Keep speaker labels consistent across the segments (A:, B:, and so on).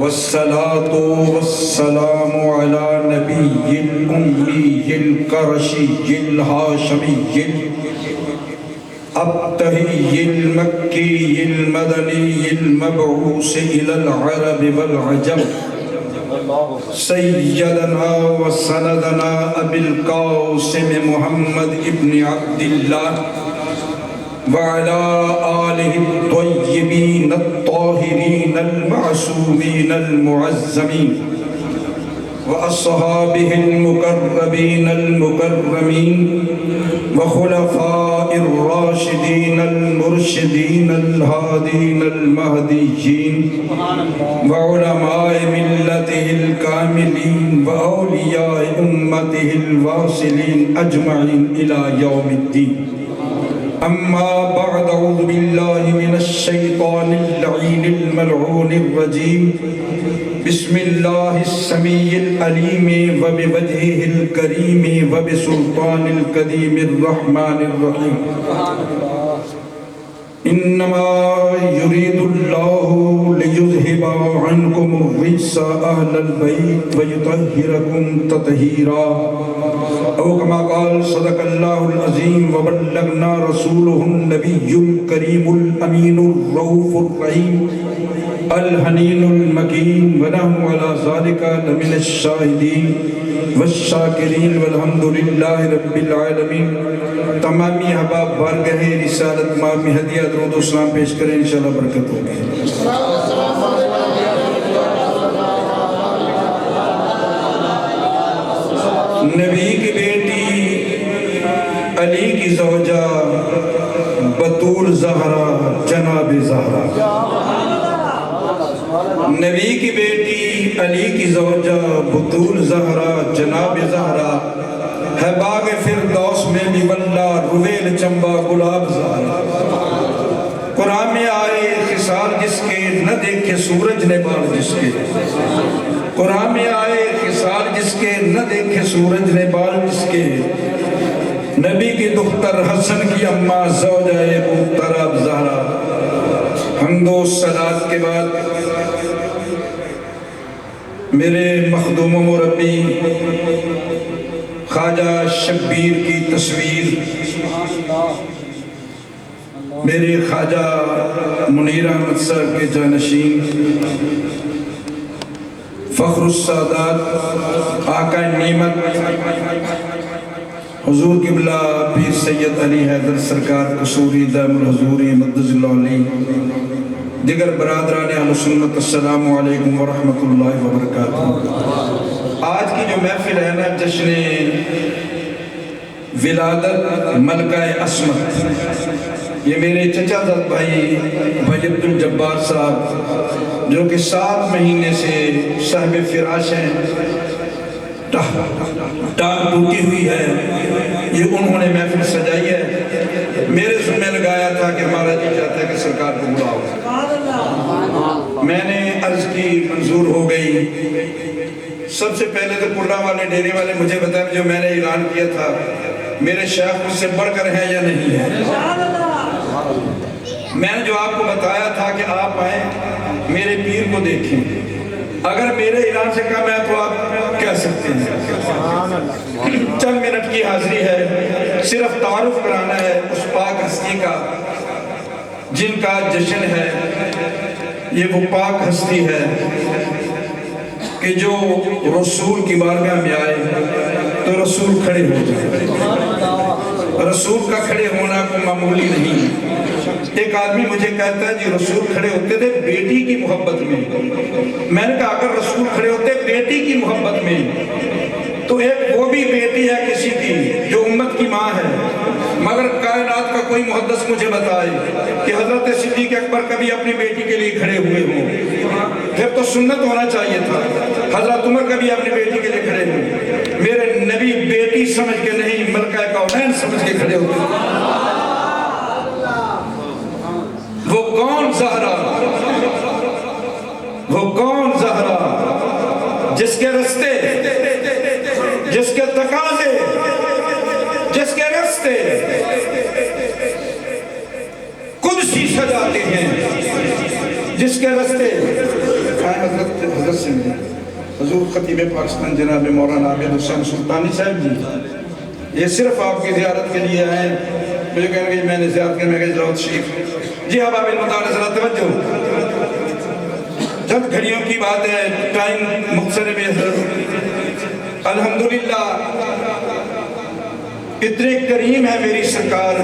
A: والصلاة والسلام على نبي الأمي القرشي الهاشمي الأبتهي المكي المدني المبعوث إلى العرب والعجم سيدنا وسندنا أبي القاسم محمد ابن عبد الله وعلى آله الطيبين الطاهرين المعصومين المعزمين وأصحابه المقربين المكرمين وخلفاء الراشدين المرشدين الهادين المهديين وعلماء ملته الكاملين وأولياء أمته الواصلين أجمعين إلى يوم الدين. أما بعد، أعوذ بالله من الشيطان اللعين الملعون الرجيم. بسم الله السميع العليم وبوجهه الكريم وبسلطان القديم الرحمن الرحيم. إنما يريد الله ليذهب عنكم الرجس أهل البيت ويطهركم تطهيرا، أو كما قال صدق الله العظيم وبلغنا رسوله النبي الكريم الأمين الرؤوف الرحيم الحنين المكين، ونحن على ذلك لمن الشاهدين والشاکرین والحمد للہ رب العالمین. تمامی احباب بارگاہ رسالت میں ہدیہ درود و سلام پیش کریں، انشاءاللہ برکت ہوگی. نبی کی بیٹی علی کی زوجہ بطول زہرا جناب زہرا، نبی کی بیٹی علی کی زوجہ بطول زہرا جناب زہرا ہے باغ فردوس میں بھی واللہ رویل چمبا گلاب زہرا. قرآن میں آئے خصال جس کے نہ دیکھے سورج نے بال جس کے، قرآن میں آئے خصال جس کے نہ دیکھے سورج نے بال جس کے، نبی کی دختر حسن کی اماں زوجہ ابو طراب زہرا. حمد و صلات کے بعد میرے مخدوم و مربی خواجہ شبیر کی تصویر، میرے خواجہ منیر احمد صاحب کے جانشین، فخر السادات آقا نعمت حضور قبلہ پیر سید علی حیدر سرکار قصوری دائم الحضوری مدد اللہ علیہ، دیگر برادران اہل سنت، السلام علیکم ورحمت اللہ وبرکاتہ. آج کی جو محفل ہے نا، جشن ولادت ملکہ عصمت، یہ میرے چچا زاد بھائی عبد الجبار صاحب جو کہ 7 مہینے سے صاحب فراش ہیں، ٹانگ ٹوٹی ہوئی ہے، یہ انہوں نے محفل سجائی ہے. میرے ذمہ لگایا تھا کہ ہمارا جی چاہتا ہے کہ سرکار کو بلاؤ. میں نے عرض کی، منظور ہو گئی. سب سے پہلے تو پڑھا والے ڈیرے والے مجھے بتائیں جو میں نے اعلان کیا تھا میرے شیخ مجھ سے بڑھ کر ہیں یا نہیں ہے. میں نے جو آپ کو بتایا تھا کہ آپ آئیں میرے پیر کو دیکھیں، اگر میرے اعلان سے کم ہے تو آپ کہہ سکتے ہیں. چند منٹ کی حاضری ہے، صرف تعارف کرانا ہے اس پاک ہستی کا جن کا جشن ہے. یہ وہ پاک ہستی ہے کہ جو رسول کی بارگاہ میں آئے تو رسول کھڑے ہو جائے. رسول کا کھڑے ہونا کوئی معمولی نہیں. ایک آدمی مجھے کہتا ہے جی رسول کھڑے ہوتے تھے بیٹی کی محبت میں. میں نے کہا اگر رسول کھڑے ہوتے بیٹی کی محبت میں تو ایک وہ بھی بیٹی ہے کسی کی جو امت کی ماں ہے، مگر کائنات کا کوئی محدث مجھے بتائے کہ حضرت صدیق اکبر کبھی اپنی بیٹی کے لیے کھڑے ہوئے ہوں. پھر تو سنت ہونا چاہیے تھا. حضرت عمر کبھی اپنی بیٹی کے لیے کھڑے ہوں. میرے نبی بیٹی سمجھ کے نہیں ملکہ کونین سمجھ کے کھڑے ہوتے. وہ کون زہرا، وہ کون زہرا جس کے رستے، جس کے تقاضے، جس کے رستے قدسی سجاتے ہیں، جس کے رستے حضرت سے ملے حضور خطیب پاکستان جناب مولانا عابد حسین سلطانی صاحب جی، یہ صرف آپ کی زیارت کے لیے آئے ہیں۔ مجھے کہنے کہ میں نے زیارت کے میں کہا جلوت شریف جی اب آپ المدارس ذرا توجہ، چند گھڑیوں کی بات ہے، ٹائم مختصر میں حضرت الحمدللہ اتنے کریم ہے میری سرکار۔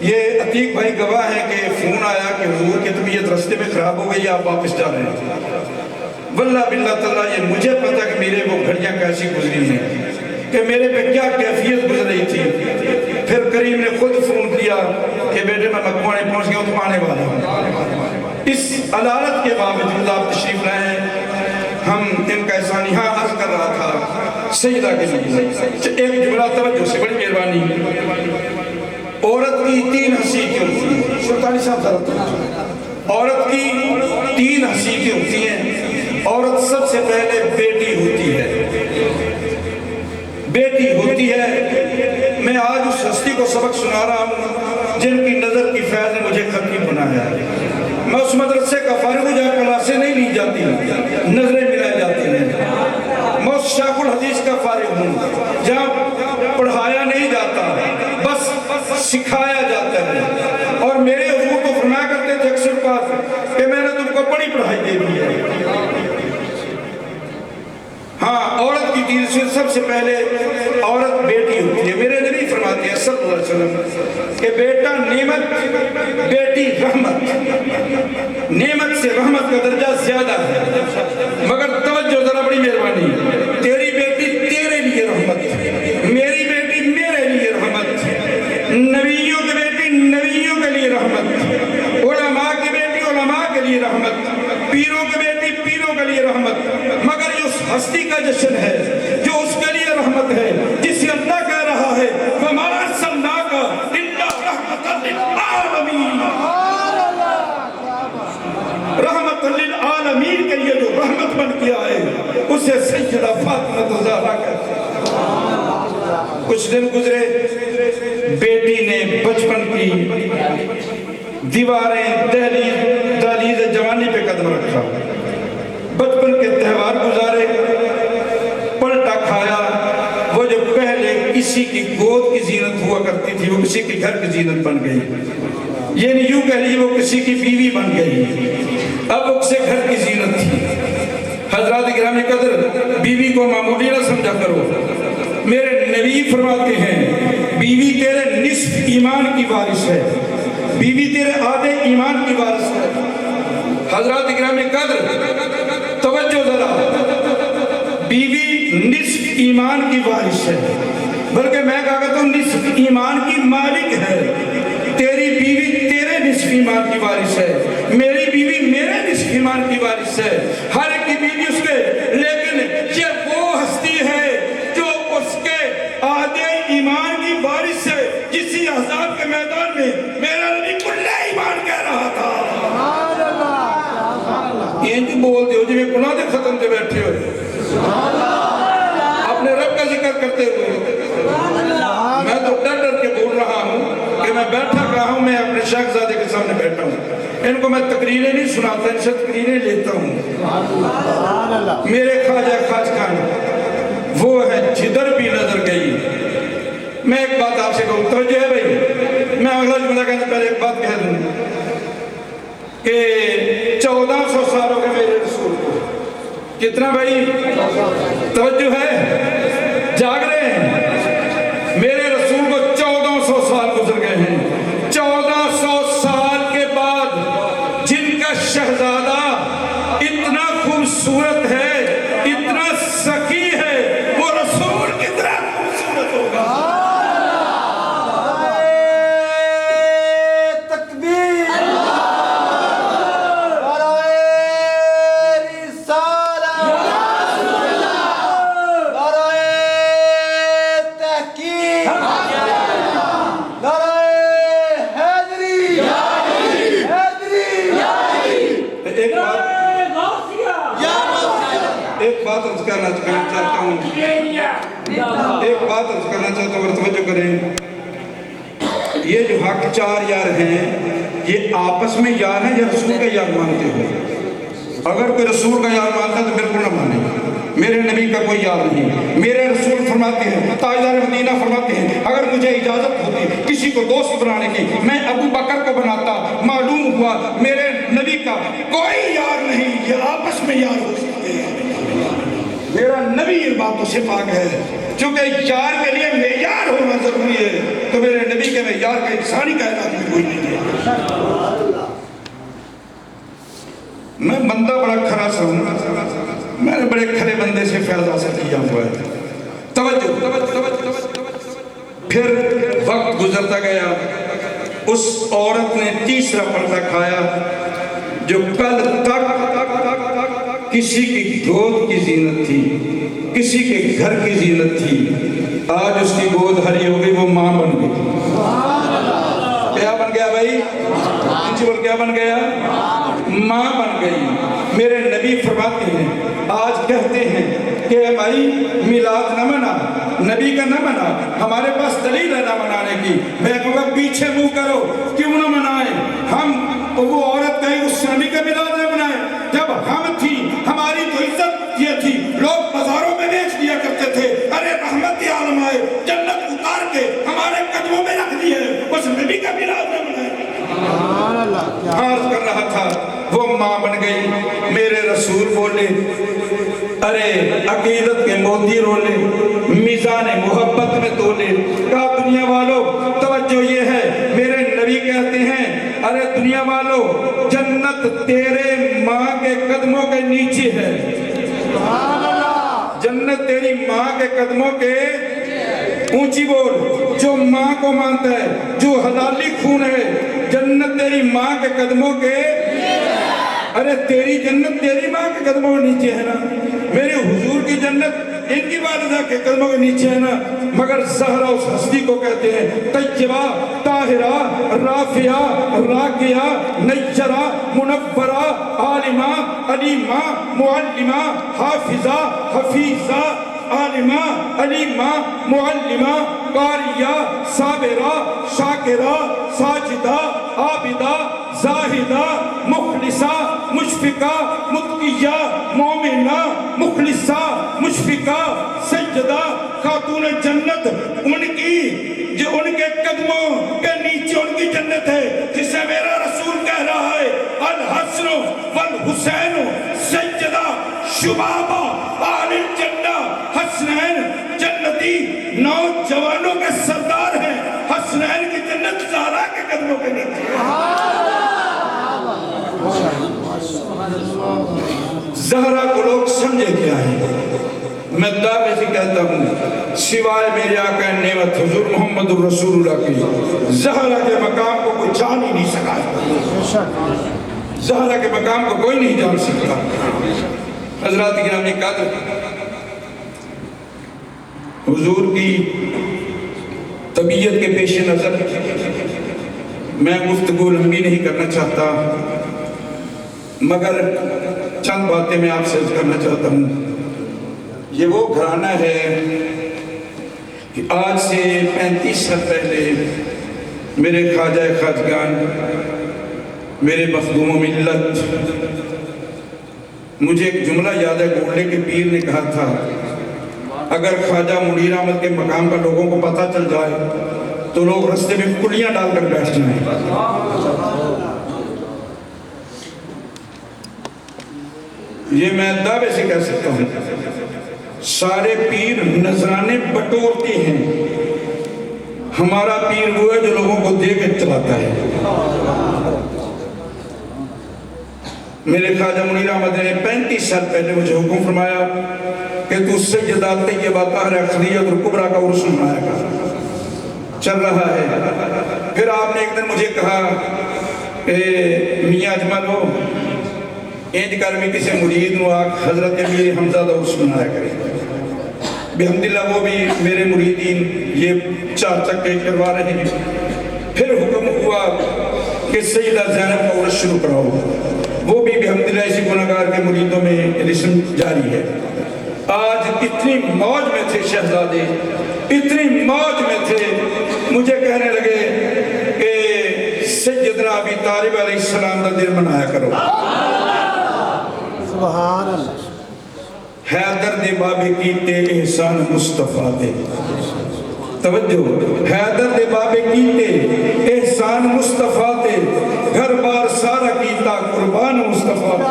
A: یہ عتیق بھائی گواہ ہے کہ فون آیا کہ حضور کی طبیعت رستے میں خراب ہو گئی، آپ واپس جا رہے ہیں۔ واللہ باللہ تعالیٰ یہ مجھے پتا کہ میرے وہ گھڑیاں کیسی گزری ہیں، کہ میرے پہ کیا کیفیت گزر رہی تھی۔ پھر کریم نے خود فون کیا کہ بیٹے میں مکوانے پہنچ گیا ہوں، تم آنے والا ہوں۔ اس علالت کے باوجود آپ تشریف لائے ہیں۔ ہم ان کا احسان یہاں عرض کر رہا تھا سجدہ کے لیے ایک جملہ توجہ سے، بڑی مہربانی۔ عورت کی تین حیثیتیں ہوتی ہیں، سلطانی صاحب ذرا توجہ، عورت کی تین حیثیتیں ہوتی ہیں۔ عورت سب سے پہلے بیٹی ہوتی ہے، بیٹی ہوتی ہے۔ میں آج اس ہستی کو سبق سنا رہا ہوں جن کی نظر کی فیض نے مجھے خطیب بنایا ہے۔ میں اس مدرسے کا فارغ ہوں جہاں کلاسیں نہیں لی جاتی، نظریں ملائی جاتی ہیں۔ میں اس شیخ الحدیث کا فارغ ہوں جہاں پڑھایا نہیں جاتا، بس سکھایا جاتا ہے۔ اور میرے حضور کو فرمایا کرتے تھے اکثر بات کہ میں نے تم کو بڑی پڑھائی دے دی ہے۔ ہاں، عورت کی تین سے سب سے پہلے عورت بیٹی ہوتی ہے۔ میرے نبی فرماتے ہیں صلی اللہ علیہ وسلم کہ بیٹا نعمت، بیٹی رحمت۔ نعمت سے رحمت کا درجہ زیادہ ہے، مگر توجہ ذرا بڑی مہربانی، تیری بیٹی تیرے لیے رحمت، میری بیٹی میرے لیے رحمت، نبیوں کی بیٹی نبیوں کے لیے رحمت، علماء کی بیٹی علماء کے لیے رحمت، پیروں کی بیٹی پیروں کے لیے رحمت۔ مگر یہ اس ہستی کا جشن ہے جو اس کے لیے رحمت ہے، جسے اللہ کہہ رہا ہے وَمَا أَرْسَلْنَاكَ إِلَّا رَحْمَةً لِلْعَالَمِينَ۔ رحمت للعالمین کے لیے جو رحمت بن کیا ہے اسے سیدہ فاطمہ الزہرا کہتے ہیں۔ کچھ دن گزرے، بیٹی نے بچپن کی دیواریں دہلیز جوانی پہ قدم رکھا، بچپن کے تہوار گزارے، پلٹا کھایا۔ وہ جو پہلے کسی کی گود کی زینت ہوا کرتی تھی وہ کسی کے گھر کی زینت بن گئی، یعنی یوں کہہ لیجیے وہ کسی کی بیوی بن گئی، اب اسے گھر کی زینت تھی۔ حضرات گرامی قدر، بیوی کو معمولی نہ سمجھا کرو۔ میرے نبی فرماتے ہیں بیوی تیرے نصف ایمان کی وارث ہے، بیوی تیرے آدھے ایمان کی وارث ہے۔ حضرات گرامی قدر توجہ ذرا، بیوی نصف ایمان کی وارث ہے، بلکہ میں کہا کرتا ہوں نصف ایمان کی مالک ہے۔ تیری بیوی تیرے نصف ایمان کی وارث ہے، میری بیوی میرے نصف ایمان کی وارث ہے، ہر ایک کی بیوی اس کے، لیکن یہ وہ ہستی ہے جو اس کے آدھے ایمان کی وارث ہے، جسی احزاب کے میدان میں میرا نبی کلے ایمان کہہ رہا تھا۔ یہ جو بول دے ہو جی میں گناہ دے ختم دے بیٹھے ہوئے اپنے رب کا ذکر کرتے ہوئے، میں تو ڈر ڈر کے بول رہا ہوں کہ میں بیٹھا کہا ہوں، میں اپنے شہزادے کے سامنے بیٹھا ہوں، ان کو میں تقریریں نہیں سناتا، ان سے تقریریں لیتا ہوں۔ میرے خواجہ خواج خان وہ ہے جدھر بھی نظر گئی۔ میں ایک بات آپ سے کہوں، توجہ ہے بھائی، میں اگلا جملہ کہنے پہلے ایک بات کہہ دوں کہ 1400 سال ہو گئے میرے رسول کو۔ کتنا بھائی؟ توجہ ہے، جاگ رہے ہیں؟ میرے رسول کو 1400 سال گزر گئے ہیں۔ 1400 سال کے بعد جن کا شہزادہ اتنا خوبصورت ہے، اتنا سخی ہے، وہ رسول کتنا خوبصورت ہوگا۔ ایک بات عرض کرنا چاہتا ہوں، توجہ کریں، یہ جو حق چار یار ہیں یہ آپس میں یار ہیں یا رسول کا یار مانتے ہو؟ اگر کوئی رسول کا یار مانتا ہے تو بالکل نہ مانے، میرے نبی کا کوئی یار نہیں۔ میرے رسول فرماتے ہیں، تاجدار مدینہ فرماتے ہیں، اگر مجھے اجازت ہوتی کسی کو دوست بنانے کی میں ابو بکر کو بناتا۔ معلوم ہوا میرے نبی کا کوئی یار نہیں، یہ آپس میں یار ہو سکتے ہیں۔ میرا نبی ان باتوں سے پاک ہے، چونکہ یار کے لیے معیار ہونا ضروری ہے، تو میرے نبی کے معیار کا انسانی کائنات میں کوئی نہیں ہے۔ میں بندہ بڑا کھرا سا ہوں، میں نے بڑے کھرے بندے سے فیض حاصل کیا ہوا ہے۔ توجہ، پھر وقت گزرتا گیا، اس عورت نے تیسرا پردہ کھایا جو کل تک کسی کی گود کی زینت تھی، کسی کے گھر کی زینت تھی، آج اس کی گود ہری ہو گئی، وہ ماں بن گئی۔ کیا بن گیا بھائی؟ کیا بن گیا؟ ماں بن گئی۔ میرے نبی فرماتے ہیں، آج کہتے ہیں کہ بھائی میلاد نہ منا، نبی کا نہ منا، ہمارے پاس دلیل ہے نہ منانے کی۔ میں کہوں گا پیچھے منہ کرو، کیوں نہ منائیں؟ ہم وہ عورت کہیں اس نبی کا میلاد نہ منائیں؟ جب ہم تھی، ہماری تو عزت یہ تھی، لوگ بازاروں میں بیچ دیا کرتے تھے، ارے رحمت عالم آئے، جنت اتار کے ہمارے قدموں میں رکھ دی ہے، اس نبی کا میلاد نہ منائیں۔ عرض کر رہا تھا، وہ ماں بن گئی۔ میرے رسول بولے، ارے عقیدت کے موتی رولے، میزان محبت میں تولے۔ کہا دنیا والو توجہ یہ ہے، میرے نبی کہتے ہیں، ارے دنیا والو جنت تیرے ماں کے قدموں کے نیچے ہے۔ جنت تیری ماں کے قدموں کے اونچی بول، جو ماں کو مانتا ہے، جو حلالی خون ہے، جنت تیری ماں کے قدموں کے، ارے تیری جنت تیری ماں کے قدموں کے نیچے ہے نا، میرے حضور کی جنت ان کی والدہ کے قدموں کے نیچے ہے نا۔ مگر زہرا اس ہستی کو کہتے ہیں طیبہ، طاہرہ، رافعہ، راقیہ، نیرہ، منورہ، عالمہ، علیمہ، معلمہ، حافظہ، حفیظہ، عالمہ، علیمہ، معلمہ، قاریہ، صابرہ، شاکرہ، ساجدہ، عابدہ، زاہدہ، مخلصہ، مشفقہ، متقیہ، مومنہ، مخلصہ، مشفقہ، سجدہ، خاتون جنت، ان کی جو ان کے قدموں کے نیچے ان کی جنت ہے، جسے میرا رسول کہہ رہا ہے الحسن والحسین سجدہ شبابہ آل الجنہ۔ حسنین جنتی نوجوانوں کے سردار ہیں، حسنین کی جنت زہرا کے قدموں کے نیچے۔ زہرا کو لوگ سمجھے کیا ہے؟ میں دعوے سے کہتا ہوں، سوائے میرے آقا نعمت حضور محمد الرسول اللہ کی، زہرا کے مقام کو کوئی جان ہی نہیں سکا۔ زہرا کے مقام کو کوئی نہیں جان سکتا۔ حضرات گرامی قدر، حضور کی طبیعت کے پیش نظر میں گفتگو لمبی نہیں کرنا چاہتا، مگر چند باتیں میں آپ سے عرض کرنا چاہتا ہوں۔ یہ وہ گھرانہ ہے کہ آج سے 35 سال پہلے میرے خواجہ خواجگان، میرے مخدوم و ملت، مجھے ایک جملہ یاد ہے، گولڈے کے پیر نے کہا تھا، اگر خواجہ منیر احمد کے مقام کا لوگوں کو پتہ چل جائے تو لوگ رستے میں کلیاں ڈال کر بیٹھ جائیں۔ یہ میں دعوے سے کہہ سکتا ہوں، سارے پیر نذرانے بٹورتے ہیں، ہمارا پیر وہ ہے جو لوگوں کو دے کے چلاتا ہے۔ میرے خواجہ منیر احمد نے 35 سال پہلے مجھے حکم فرمایا کہ تو سیدہ طیبہ طاہرہ خدیجہ الکبریٰ کا عرس منایا گا۔ چل رہا ہے، پھر آپ نے ایک دن مجھے کہا کہ میاں اجملو اینج کر میں کسی مرید نو آگ حضرت امیر حمزہ دا عرس منایا کرے۔ بحمدللہ وہ بھی میرے مریدین یہ 4 چکے کروا رہے ہیں۔ پھر حکم ہوا کہ سیدہ زینب کا عرس شروع کراؤ، وہ بھی بحمدللہ اسی گناہگار کے مریدوں میں رسم جاری ہے۔ آج اتنی موج میں تھے شہزادے، اتنی موج میں تھے، مجھے کہنے لگے کہ سیدنا ابی طالب علیہ السلام کا دن منایا کرو۔
B: سبحان اللہ
A: حیدر دے بابے کیتے احسان مصطفیٰ دے توجہ حیدر دے بابے کیتے احسان مصطفیٰ دے گھر بار سارا کیتا قربان مصطفیٰ دے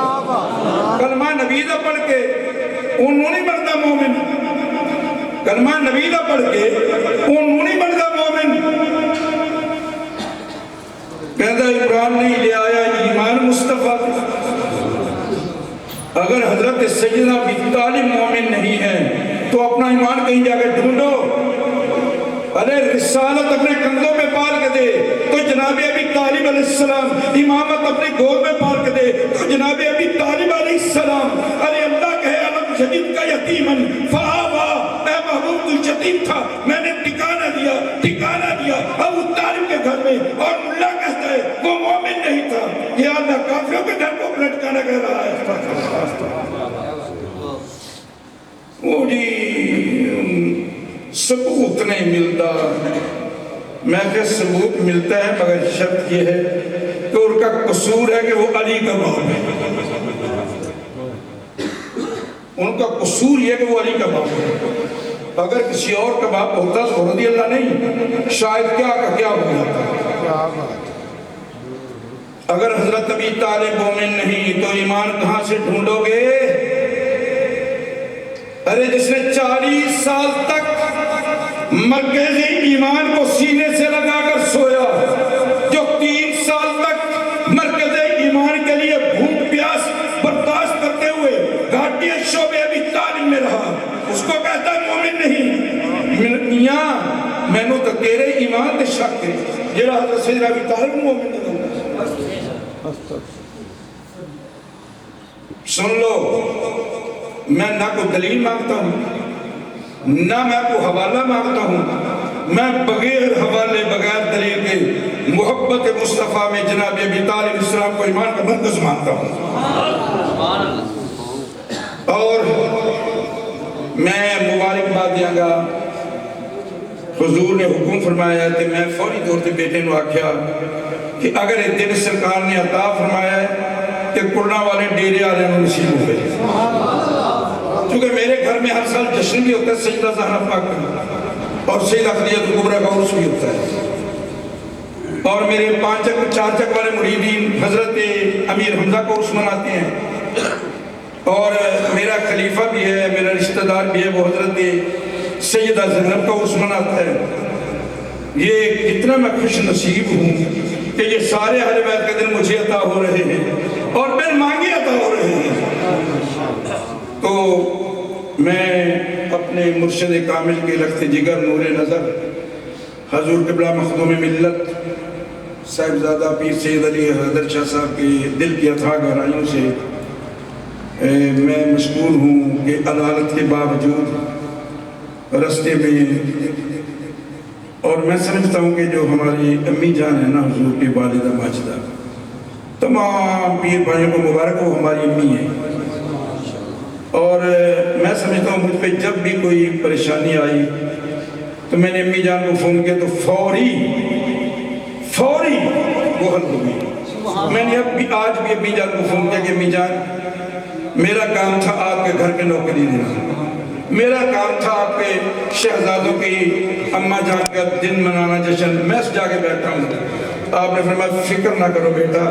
A: کلمہ نبی دا پڑھ کے انہوں نہیں بڑھتا مومن کلمہ نبی دا پڑھ کے انہوں نہیں بڑھتا مومن کہتا عمران نہیں لے آیا ایمان مصطفیٰ دے اگر حضرت سیدنا ابی طالب مومن نہیں ہے تو اپنا ایمان کہیں جا کے ڈھونڈو ارے رسالت اپنے کندھوں میں پال کے دے تو جناب ابی طالب علیہ السلام امامت اپنے گود میں پال کے دے تو جناب ابی طالب علیہ السلام ارے اللہ کہے علم شدید کا یتیمن فآوا اے محبوب تو یتیم تھا میں نے ٹھکانہ دیا ابو طالب کے گھر میں اور ملا کہتا ہے وہ مومن نہیں تھا یہ اللہ کافروں کے گھر کو لٹکانا کہہ رہا ہے وہ جی ثبوت نہیں ملتا میں کہ ثبوت ملتا ہے مگر شرط یہ ہے کہ ان کا قصور ہے کہ وہ علی کا باپ ہے ان کا قصور یہ کہ وہ علی کا باپ ہے اگر کسی اور کا باپ ہوتا تو رضی اللہ نہیں شاید کیا کا کیا ہو جاتا اگر حضرت ابی طالب مومن نہیں تو ایمان کہاں سے ڈھونڈو گے ارے جس نے 40 سال تک مرکزی ایمان کو سینے سے لگا کر سویا جو 3 سال تک مرکزی ایمان کے لیے بھوک پیاس برداشت کرتے ہوئے گھاٹی شعبے ابی طالب میں رہا اس کو کہتا ہے مومن نہیں میاں میں نے تو تیرے ایمان دے شک ہے جیڑا حضرت سیدنا ابی طالب مومن نہیں سن لو میں نہ کوئی دلیل مانگتا ہوں نہ میں کوئی حوالہ مانگتا ہوں میں بغیر حوالے بغیر دلیل کے محبت مصطفیٰ میں جناب ابی طالب اسلام کو ایمان کا مرکز مانتا ہوں اور میں مبارکباد دیاں گا حضور نے حکم فرمایا کہ میں فوری طور سے بیٹے نو آکھیا کہ اگر یہ دن سرکار نے عطا فرمایا ہے کہ کرنا والے ڈیرے آلے نو نصیب ہو گئے کیونکہ میرے گھر میں ہر سال جشن بھی ہوتا ہے سیدہ زہرا پاک اور سیدہ خدیجہ کبریٰ کا عرس بھی ہوتا ہے اور میرے 5 چک والے مریدین حضرت امیر حمزہ کو عرس مناتے ہیں اور میرا خلیفہ بھی ہے میرا رشتہ دار بھی ہے وہ حضرت سیدہ زینب کا عرس مناتا ہے یہ کتنا میں خوش نصیب ہوں کہ یہ سارے اہل بیت کے دن مجھے عطا ہو رہے ہیں اور بن مانگے عطا ہو رہے ہیں تو میں اپنے مرشد کامل کے لخت جگر نور نظر حضور قبلہ مخدوم ملت صاحبزادہ پیر سید علی حیدر شاہ صاحب کے دل کی اتھاہ گہرائیوں سے میں مشکور ہوں کہ عدالت کے باوجود رستے میں اور میں سمجھتا ہوں کہ جو ہماری امی جان ہے نا حضور کی والدہ ماجدہ تمام پیر بھائیوں کو مبارک ہو ہماری امی ہیں اور میں سمجھتا ہوں مجھ پہ جب بھی کوئی پریشانی آئی تو میں نے امی جان کو فون کیا تو فوری وہ حل ہو گئی میں نے آج بھی امی جان کو فون کیا کہ امی جان میرا کام تھا آپ کے گھر کے نوکری دینا میرا کام تھا آپ کے شہزادوں کی اماں جان کا دن منانا جشن میں جا کے بیٹھا ہوں آپ نے فرمایا فکر نہ کرو بیٹا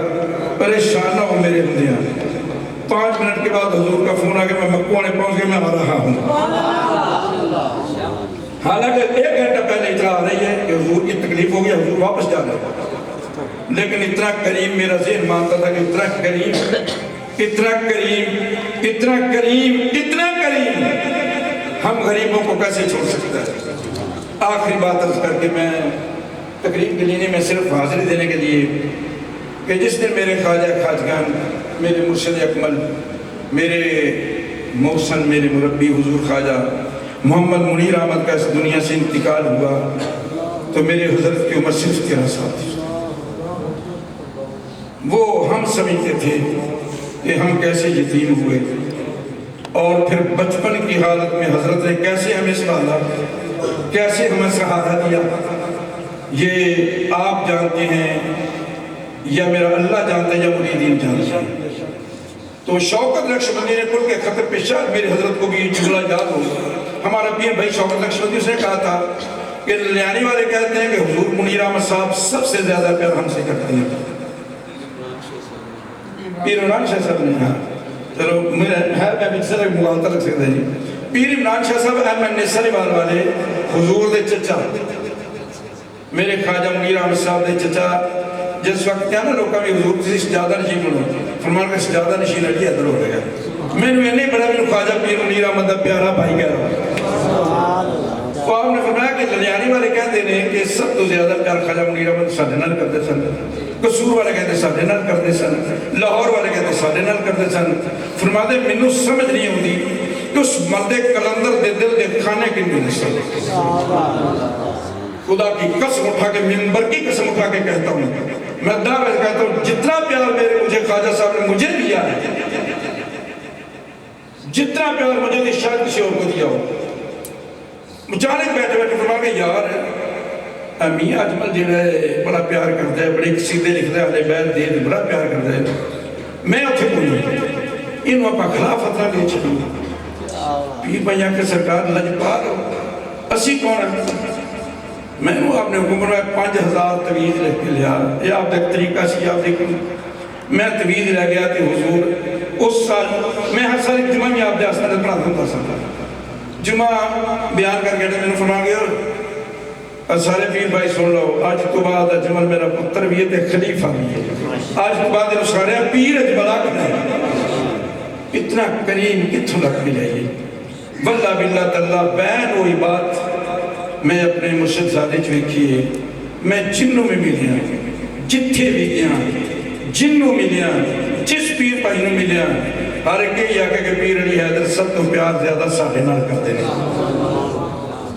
A: پریشان نہ ہو میرے ہندیاں 5 منٹ کے بعد حضور کا فون آ کے میں مکہ آنے پہنچ کے میں آ رہا ہوں حالانکہ 1 گھنٹہ پہلے اطلاع آ رہی ہے کہ حضور کی تکلیف ہو گئی حضور واپس جا رہے ہیں لیکن اتنا کریم میرا ذہن مانتا تھا کہ اتنا کریم ہم غریبوں کو کیسے چھوڑ سکتا ہے آخری بات عرض کر کے میں تقریب کے لیے میں صرف حاضری دینے کے لیے کہ جس نے میرے خواجہ خواجگان میرے مرشد اکمل میرے محسن میرے مربی حضور خواجہ محمد منیر احمد کا اس دنیا سے انتقال ہوا تو میرے حضرت کی عمر صرف 13 سال تھی وہ ہم سمجھتے تھے کہ ہم کیسے یتیم ہوئے اور پھر بچپن کی حالت میں حضرت نے کیسے ہمیں سنبھالا کیسے ہمیں سہارا دیا یہ آپ جانتے ہیں یا میرا اللہ جانتا ہے یا مریدین جانتے ہیں تو شوکت نقشبندی نے کل کے خطر پیشہ میرے حضرت کو بھی جملہ یاد ہو. ہمارا پیر بھائی شوکت نقشبندی اس نے کہا تھا کہ لیانی والے کہتے ہیں کہ حضور منیر احمد صاحب سب سے زیادہ پیار ہم سے کرتے ہیں. پیر عمران شاہ صاحب نے کہا چلو میں بھی سے مغالطہ لگ سکتا ہے جی. پیر عمران شاہ صاحب احمد نصر والے حضور دے چچا میرے خواجہ منیر احمد صاحب دے چچا جس وقت کیا نا لوگوں میں حضور کسی سجادہ نشین بنو فرمان کا سجادہ نشین علی ادھر ہو گیا. میں نے نہیں بڑا میں خواجہ پیر منیر احمد دا پیارا بھائی کہہ رہا ہوں. تو آپ نے فرمایا کہ للیانی والے کہتے ہیں کہ سب تو زیادہ پیار خواجہ منیر احمد ساڈے نال کرتے سن, قصور والے کہتے ساڈے نال کرتے سن, لاہور والے کہتے ساڈے نال کرتے سن. فرماتے مینوں سمجھ نہیں ہوتی کہ اس مرد کلندر دے دل دے کھانے کی نہیں سن. خدا کی قسم اٹھا کے منبر کی قسم اٹھا کے کہتا ہوں, میں دعوے کہتا ہوں جتنا پیار میرے مجھے خواجہ صاحب نے مجھے دیا ہے, جتنا پیار مجھے دی شاید کسی اور کو دیا ہو. مچانک بیٹھے بیٹھے فرما کے یار میاں اجمل جو ہے بڑا پیار کرتا ہے, بڑے قصیدے لکھتا ہے, اہل بیت دے بڑا پیار کرتا ہے. میں اتھے بولوں انہوں اپا خلاف اتنا لے چلوں پیر بھائیاں کے سرکار لجپال ہو اسی کون ہے. میں نے آپ نے حکم میں 5000 تویز لکھ کے لیا. یہ آپ دیکھ طریقہ سی آپ دیکھیں میں تویز لے گیا کہ حضور اس سال میں ہر سال ایک جمعہ میں آپ دے آسان پڑھا دوں سکتا جمعہ بیان کر کے میں نے فرما گیا سارے پیر بھائی سن لو آج تو بعد اجمل میرا پتر بھی ہے تے خلیفہ بھی ہے. آج تو بعد انہوں سارے پیر اجملہ کرنا ہے. اتنا کریم کتھوں لگ بھی جائیے. واللہ باللہ تاللہ بین ہوئی بات میں اپنے مرشد زادے چویکھیے میں جنوں میں ملیا جتھے بھی گیا جنوں ملیا جس پیر بھائی نے ملیا ہر ایک یہ آگے کہ پیر علی حیدر سب تو پیار زیادہ ساڑھے نال کرتے ہیں.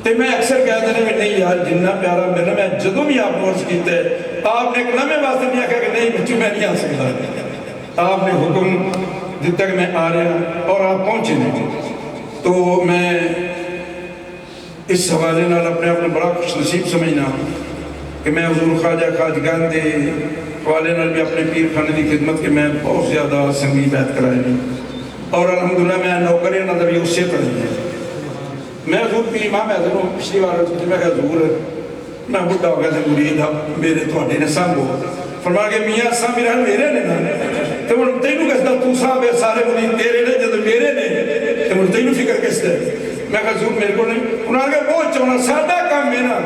A: تو میں اکثر کہتے ہیں کہ نہیں یار جنہ پیارا میرا میں جدوں بھی آپ کو عرض کیتا ہے آپ نے ایک لمحے واسطے نہیں آکھا کہ نہیں بچوں میں نہیں آ سکتا. آپ نے حکم دیتا کہ میں آ رہا اور آپ پہنچے نہیں. تو میں اس حوالے نال اپنے آپ نے بڑا خوش نصیب سمجھنا کہ میں حضور خواجہ خواجگان دے حوالے نال بھی اپنے پیر خانے دی خدمت کے میں بہت زیادہ سنگی بیعت کرائے نہیں. اور الحمدللہ میں نوکری نہ بھی اس سے پڑھی ہے. میں حضور پیر امام حضور ہوں پچھلی بار میں کہا حضور میں بڑھا ہو گیا تھا مرید میرے تھوڑے نے سانگو فرما کہ میاں صاحب میرا میرے نے نا تو وہ تینوں کہتا تو صاحب سارے مرید تیرے نے جب میرے نے تو وہ تینوں فکر کہتا ہے. میں کہا حضور میرے کو نہیں. انہوں نے کہا وہ چونا سادہ کام ہے نا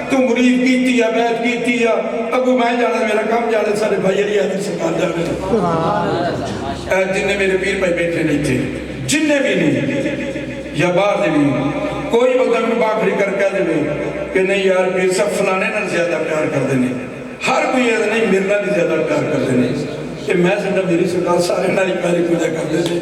A: تو مرید کیتی یا بیعت کیتی یا ابو میں جانا میرا کام جانے سارے بھائی علی حیدر سرکار جانے جنہیں میرے پیر بھائی بیٹھے نہیں تھے جنہیں بھی نہیں یا باہر دے نہیں کوئی بندہ میں باکھری کر کہہ دے کہ نہیں یار پیر صاحب فلانے نہ زیادہ پیار کر دینے ہر کوئی ایسا نہیں میرے نہ زیادہ پیار کر دینے کہ میں سمجھا میری سرکار سارے نہ پیاری پوجا کر دینے